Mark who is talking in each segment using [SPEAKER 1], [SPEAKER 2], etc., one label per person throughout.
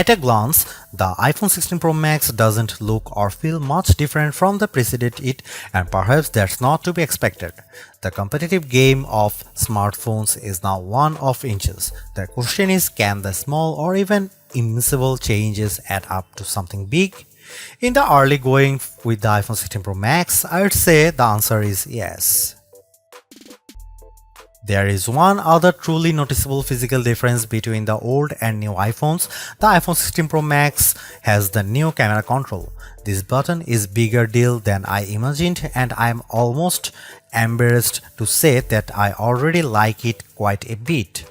[SPEAKER 1] At a glance, the iPhone 16 Pro Max doesn't look or feel much different from the preceded it, and perhaps that's not to be expected. The competitive game of smartphones is now one of inches. The question is, can the small or even invisible changes add up to something big? In the early going with the iPhone 16 Pro Max, I would say the answer is yes. There is one other truly noticeable physical difference between the old and new iPhones. The iPhone 16 Pro Max has the new camera control. This button is bigger deal than I imagined, and I'm almost embarrassed to say that I already like it quite a bit.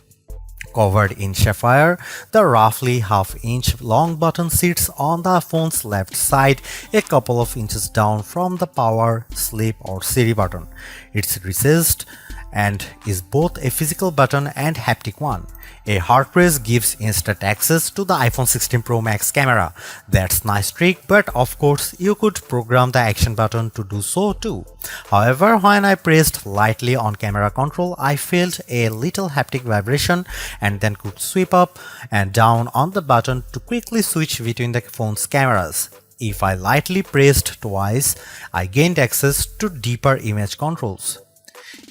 [SPEAKER 1] Covered in sapphire, the roughly half-inch long button sits on the phone's left side, a couple of inches down from the power, sleep or Siri button. It's recessed and is both a physical button and haptic one. A hard press gives instant access to the iPhone 16 Pro Max camera. That's nice trick, but of course you could program the action button to do so too. However, when I pressed lightly on camera control, I felt a little haptic vibration and then could sweep up and down on the button to quickly switch between the phone's cameras. If I lightly pressed twice, I gained access to deeper image controls.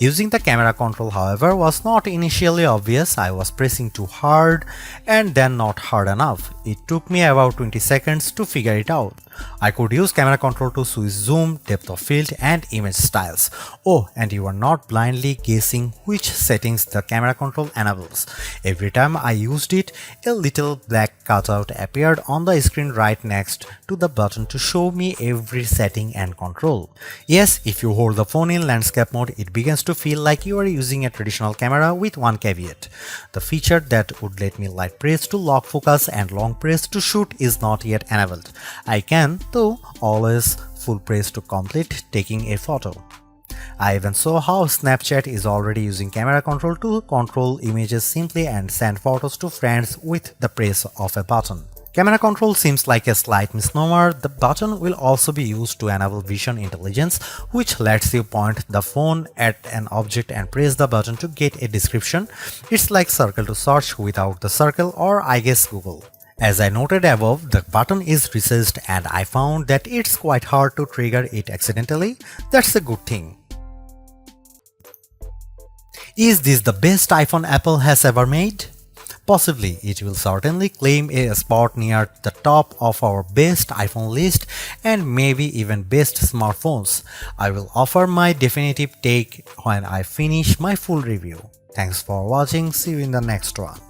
[SPEAKER 1] Using the camera control, however, was not initially obvious. I was pressing too hard and then not hard enough. It took me about 20 seconds to figure it out. I could use camera control to switch zoom, depth of field and image styles. Oh, and you are not blindly guessing which settings the camera control enables. Every time I used it, a little black cutout appeared on the screen right next to the button to show me every setting and control. Yes, if you hold the phone in landscape mode, it begins to feel like you are using a traditional camera with one caveat. The feature that would let me light press to lock focus and long press to shoot is not yet enabled. I can, though, always full press to complete taking a photo. I even saw how Snapchat is already using camera control to control images simply and send photos to friends with the press of a button. Camera control seems like a slight misnomer. The button will also be used to enable vision intelligence, which lets you point the phone at an object and press the button to get a description. It's like circle to search without the circle, or I guess Google. As I noted above, the button is recessed and I found that it's quite hard to trigger it accidentally. That's a good thing. Is this the best iPhone Apple has ever made? Possibly. It will certainly claim a spot near the top of our best iPhone list and maybe even best smartphones. I will offer my definitive take when I finish my full review. Thanks for watching. See you in the next one.